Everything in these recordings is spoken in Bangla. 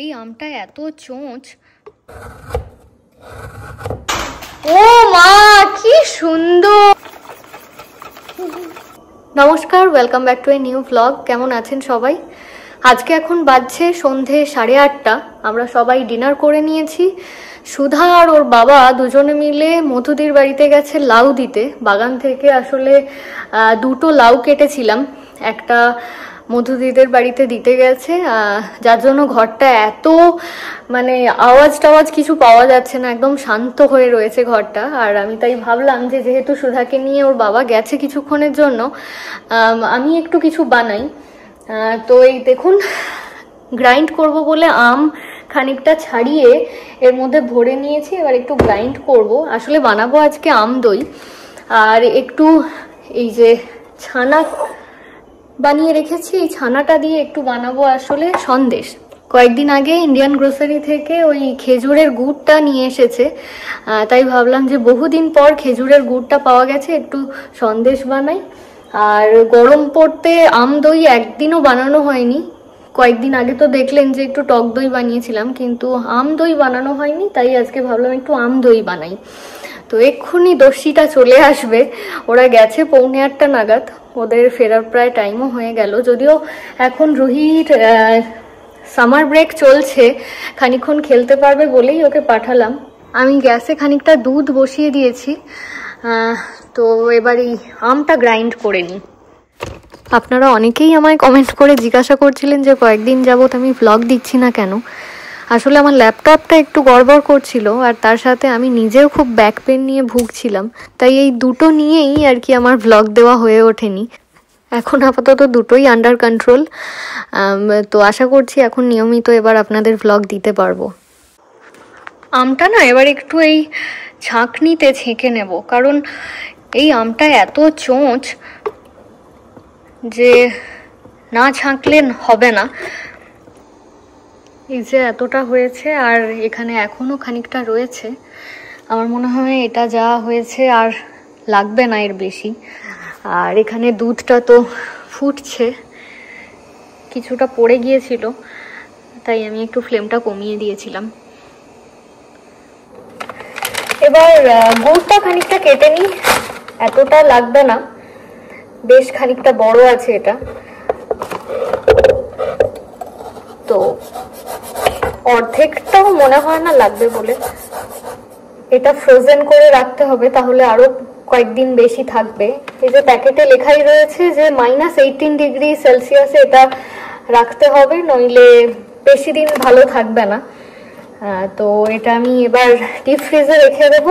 এই আমটা এত চোঁচ, ও মা কি সুন্দর। নমস্কার, welcome back to a new blog. কেমন আছেন সবাই? আজকে এখন বাজছে সন্ধে 8:30। আমরা সবাই ডিনার করে নিয়েছি। সুধা আর ওর বাবা দুজনে মিলে মধুদির বাড়িতে গেছে লাউ দিতে। বাগান থেকে আসলে দুটো লাউ কেটেছিলাম, একটা মধুদিদের বাড়িতে দিতে গেছে, যার জন্য ঘরটা এত মানে আওয়াজ টাওয়াজ কিছু পাওয়া যাচ্ছে না, একদম শান্ত হয়ে রয়েছে ঘরটা। আর আমি তাই ভাবলাম যে যেহেতু সুধাকে নিয়ে ওর বাবা গেছে কিছুক্ষণের জন্য, আমি একটু কিছু বানাই। তো এই দেখুন, গ্রাইন্ড করব বলে আম খানিকটা ছাড়িয়ে এর মধ্যে ভরে নিয়েছি। এবার একটু গ্রাইন্ড করব। আসলে বানাবো আজকে আম দই, আর একটু এই যে ছানা বানিয়ে রেখেছি, এই ছানাটা দিয়ে একটু বানাবো আসলে সন্দেশ। কয়েকদিন আগে ইন্ডিয়ান গ্রোসারি থেকে ওই খেজুরের গুড়টা নিয়ে এসেছে, তাই ভাবলাম যে বহুদিন পর খেজুরের গুড়টা পাওয়া গেছে, একটু সন্দেশ বানাই। আর গরম পড়তে আম দই একদিনও বানানো হয়নি। কয়েকদিন আগে তো দেখলেন যে একটু টক দই বানিয়েছিলাম, কিন্তু আম দই বানানো হয়নি, তাই আজকে ভাবলাম একটু আম দই বানাই। তো এক্ষুনি দস্যিটা চলে আসবে, ওরা গেছে 7:45 নাগাদ, ওদের ফেরার প্রায় টাইমও হয়ে গেল। যদিও এখন রুহির সামার ব্রেক চলছে, খানিকক্ষণ খেলতে পারবে বলেই ওকে পাঠালাম। আমি গ্যাসে খানিকটা দুধ বসিয়ে দিয়েছি। তো এবার এই আমটা গ্রাইন্ড করে নিই। আপনারা অনেকেই আমায় কমেন্ট করে জিজ্ঞাসা করছিলেন যে কয়েকদিন যাবত আমি ভ্লগ দিচ্ছি না কেন। আসলে আমার ল্যাপটপটা একটু গড়বড় করছিল, আর তার সাথে আমি নিজেও খুব ব্যাক পেন নিয়ে ভুগছিলাম, তাই এই দুটো নিয়েই আর কি আমার ভ্লগ দেওয়া হয়ে ওঠেনি। এখন আপাতত দুটোই আন্ডার কন্ট্রোল। তো আশা করছি এখন নিয়মিত এবার আপনাদের ভ্লগ দিতে পারবো। আমটা না এবার একটু এই ছাঁকনিতে ছেঁকে নেব, কারণ এই আমটা এত চোঁচ যে না ছাঁকলে হবে না। এই যে এতটা হয়েছে, আর এখানে এখনো খানিকটা রয়েছে। আমার মনে হয় এটা যা হয়েছে আর লাগবে না এর বেশি। আর এখানে দুধটা তো ফুটছে, কিছুটা পড়ে গিয়েছিল, তাই আমি একটু ফ্লেমটা কমিয়ে দিয়েছিলাম। এবার গুড়টা খানিকটা কেটে নিই, এতটা লাগবে না, বেশ খানিকটা বড় আছে এটা। তো অর্ধেকটাও মনে হয় না লাগবে বলে। এটা ফ্রোজেন করে রাখতে হবে, তাহলে আরো কয়েকদিন বেশি থাকবে। এই যে প্যাকেটে লেখাই রয়েছে যে -18 ডিগ্রি সেলসিয়াসে এটা রাখতে হবে, নইলে বেশি দিন ভালো থাকবে না। তো এটা আমি এবার ডিপ ফ্রিজে রেখে দেবো।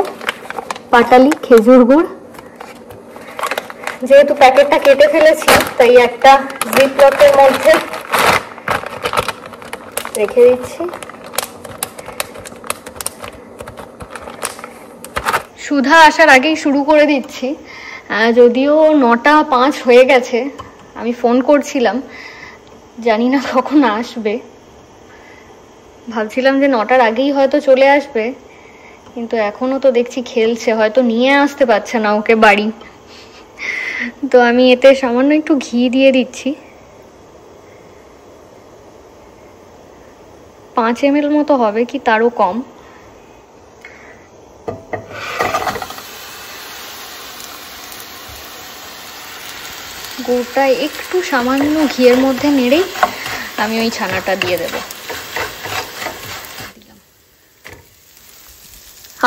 পাটালি খেজুর গুড়, যেহেতু প্যাকেটটা কেটে ফেলেছি, তাই একটা জিপ লকের মধ্যে রেখে দিচ্ছি। সুধা আসার আগেই শুরু করে দিচ্ছি, যদিও 9:05 হয়ে গেছে। আমি ফোন করছিলাম, জানি না কখন আসবে। ভাবছিলাম যে 9টার আগেই হয়তো চলে আসবে, কিন্তু এখনো তো দেখছি খেলছে, হয়তো নিয়ে আসতে পারছে না ওকে বাড়ি। তো আমি এতে সামান্য একটু ঘি দিয়ে দিচ্ছি, 5 ml মতো হবে, কি তারও কম। গুড়টা একটু সামান্য ঘিয়ের মধ্যে নেড়েই আমি ওই ছানাটা দিয়ে দেব।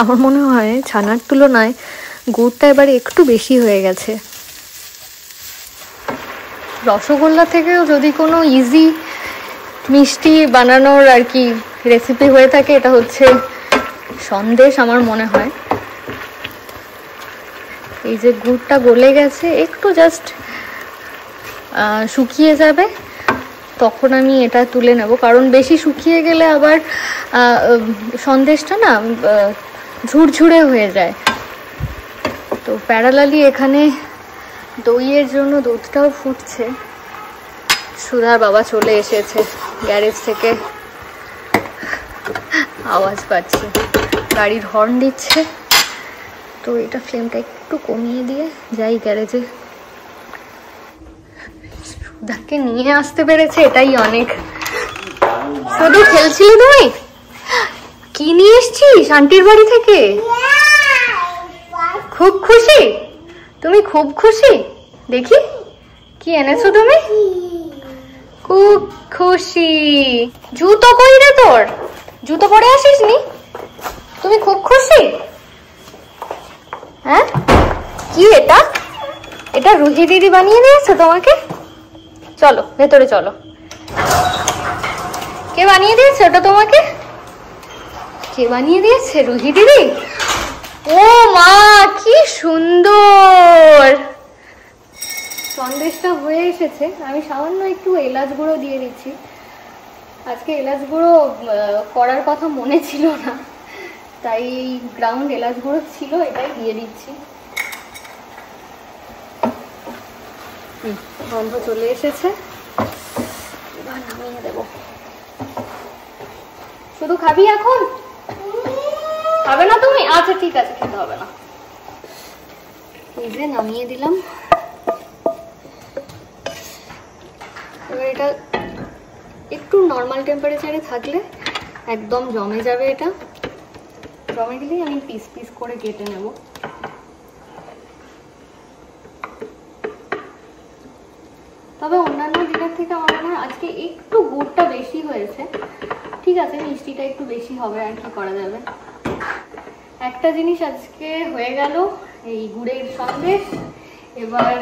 আমার মনে হয় ছানার তুলনায় গুড়টা এবার একটু বেশি হয়ে গেছে। রসগোল্লা থেকেও যদি কোনো ইজি মিষ্টি বানানোর আর কি রেসিপি হয়ে থাকে, এটা হচ্ছে সন্দেশ আমার মনে হয়। এই যে গুড়টা গলে গেছে, একটু জাস্ট শুকিয়ে যাবে, তখন আমি এটা তুলে নেব, কারণ বেশি শুকিয়ে গেলে আবার সন্দেশটা না ঝুরঝুরে হয়ে যায়। তো প্যারালালি এখানে দইয়ের জন্য দুধটাও ফুটছে। সুধার বাবা চলে এসেছে গ্যারেজ থেকে, আওয়াজ পাচ্ছে, গাড়ির হর্ন দিচ্ছে। তো এটা ফ্লেমটা একটু কমিয়ে দিয়ে যাই গ্যারেজে। সুধাকে নিয়ে আসতে পেরেছে, এটাই অনেক। তো শুধু খেলছিলে তুমি? কি নিয়ে এসছিস আন্টির বাড়ি থেকে? খুব খুশি? তুমি খুব খুশি? দেখি কি এনেছো তুমি। খুব খুশি। জুতো কই রে তোর? জুতো পরে আসিস নি? তুমি খুব খুশি? হ্যাঁ, কি এটা? এটা রুহি দিদি বানিয়ে দিয়েছে তোমাকে? চলো ভেতরে চলো। কে বানিয়ে দিয়েছে ওটা তোমাকে? কে বানিয়ে দিয়েছে? রুহি দিদি। ও মা, কি সুন্দর। সন্দেশটা হয়ে এসেছে। আমি সামান্য একটু এলাচ গুঁড়ো দিয়ে দিচ্ছি। আজকে এলাচ গুঁড়ো করার কথা মনে ছিল না, তাই গ্রাউন্ড এলাচ গুঁড়ো ছিল, এটাই দিয়ে দিচ্ছি। গন্ধ চলে এসেছে, এবার নামিয়ে দেব। শুধু খাবি এখন? খাবে না তুমি? আচ্ছা ঠিক আছে, খেতে হবে না। এই যে নামিয়ে দিলাম। এবার এটা একটু নর্মাল টেম্পারেচারে থাকলে একদম জমে যাবে। এটা জমে গেলেই আমি পিস পিস করে কেটে নেব। তবে অন্যান্য দিনের থেকে আমার মনে হয় আজকে একটু গুড়টা বেশি হয়েছে। ঠিক আছে, মিষ্টিটা একটু বেশি হবে, আর কি করা যাবে। একটা জিনিস আজকে হয়ে গেল, এই গুড়ের সন্দেশ। এবার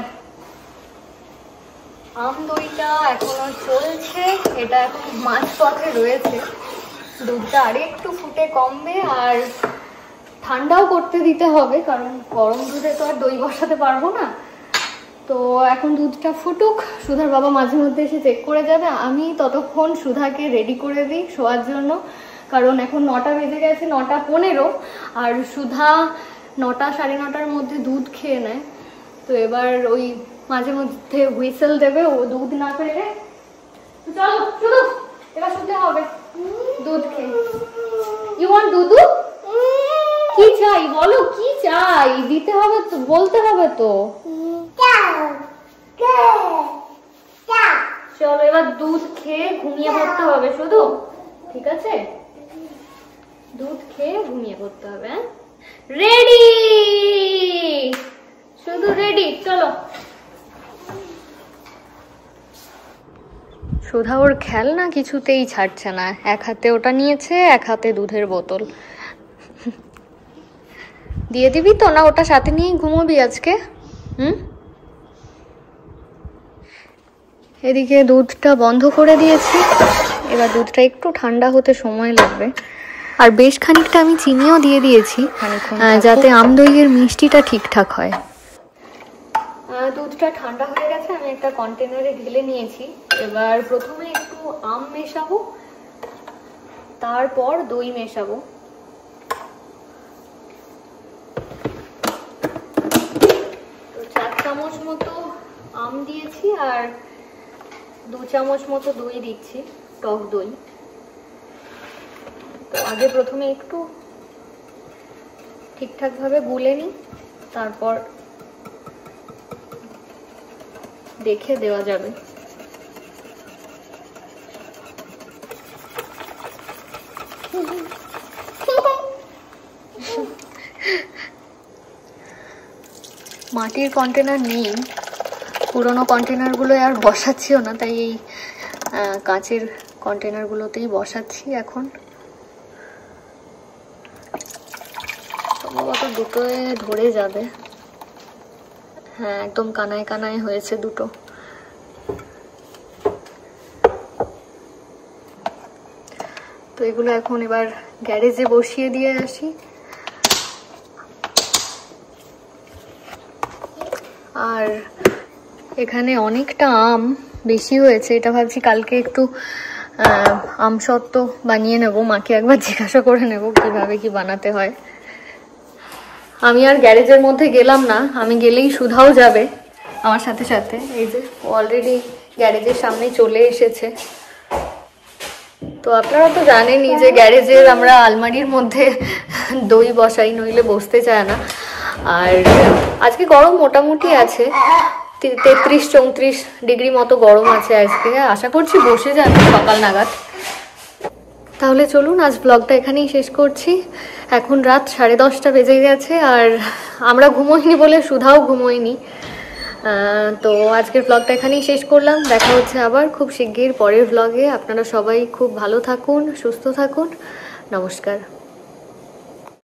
আম দইটা এখনো চলছে, এটা এখন মাঝপথে রয়েছে। দুধটা আরে একটু ফুটে কমবে, আর ঠান্ডাও করতে দিতে হবে, কারণ গরম দুধে তো আর দই বসাতে পারবো না। তো এখন দুধটা ফুটুক, সুধার বাবা মাঝে মধ্যে এসে চেক করে যাবে। আমি ততক্ষণ সুধাকে রেডি করে দিই শোয়ার জন্য, কারণ এখন 9টা বেজে গেছে, 9:15। আর সুধা 9টা সাড়ে 9টার মধ্যে দুধ খেয়ে নেয়। তো এবার ওই মাঝে মধ্যে হুইসেল দেবে ও দুধ না পেলে। চলো শুধু এবার শুতে হবে দুধ খেয়ে। ইউ ওয়ান্ট দুধু? কি চাই বলো, কি চাই? দিতে হবে তো, বলতে হবে তো। চলো এবার দুধ খেয়ে ঘুমিয়ে পড়তে হবে শুধু, ঠিক আছে? দুধ খেয়ে ঘুমিয়ে পড়তে হবে। রেডি শুধু, রেডি। চলো। সুধা ওর খেলনা কিছুতেই ছাড়ছে না। এক হাতে ওটা নিয়েছে, এক হাতে দুধের বোতল। দিয়ে দিবি তো? না ওটা সাথে নিয়ে ঘুমোবি আজকে? এদিকে দুধটা বন্ধ করে দিয়েছি। এবার দুধটা একটু ঠান্ডা হতে সময় লাগবে। আর বেশ খানিকটা আমি চিনিও দিয়ে দিয়েছি, যাতে আম দইয়ের মিষ্টিটা ঠিকঠাক হয়। দুধটা ঠান্ডা হয়ে গেছে, আমি একটা কন্টেনারে ঢেলে নিয়েছি। এবার প্রথমে একটু আম মেশাবো, তারপর দই মেশাবো। তো 4 চামচ মতো আম দিয়েছি, আর 2 চামচ মতো দই দিচ্ছি, টক দই। তো আগে প্রথমে একটু ঠিকঠাক ভাবে গুলে নিই, তারপর দেখে দেওয়া যাবে। মাটির কন্টেনার নেই, পুরোনো কন্টেনারগুলো আর বসাচ্ছিও না, তাই এই কাঁচের কন্টেনারগুলোতেই বসাচ্ছি এখন। সম্ভবত দুটোয় ধরে যাবে। হ্যাঁ, একদম কানায় কানায় হয়েছে দুটো। তো এগুলো এখন এবার গ্যারেজে বসিয়ে দিয়ে আসি। আর এখানে অনেকটা আম বেশি হয়েছে, এটা ভাবছি কালকে একটু আমসত্ত্ব বানিয়ে নেব। মাকে একবার জিজ্ঞাসা করে নেব কিভাবে কি বানাতে হয়। আমি আর গ্যারেজের মধ্যে গেলাম না, আমি গেলেই সুধাও যাবে আমার সাথে সাথে। এই যে অলরেডি গ্যারেজের সামনে চলে এসেছে। তো আপনারা তো জানেনই যে গ্যারেজের আমরা আলমারির মধ্যে দই বসাই, নইলে বসতে চায় না। আর আজকে গরম মোটামুটি আছে, 33-34 ডিগ্রি মতো গরম আছে আজকে। আশা করছি বসে যাবে সকাল নাগাদ। তাহলে চলুন আজ ব্লগটা এখানেই শেষ করছি। এখন রাত 10:30 বেজে গেছে, আর আমরা ঘুমোইনি বলে সুধাও ঘুমোয়নি। তো আজকের ব্লগটা এখানেই শেষ করলাম। দেখা হচ্ছে আবার খুব শিগগির পরের ব্লগে। আপনারা সবাই খুব ভালো থাকুন, সুস্থ থাকুন। নমস্কার।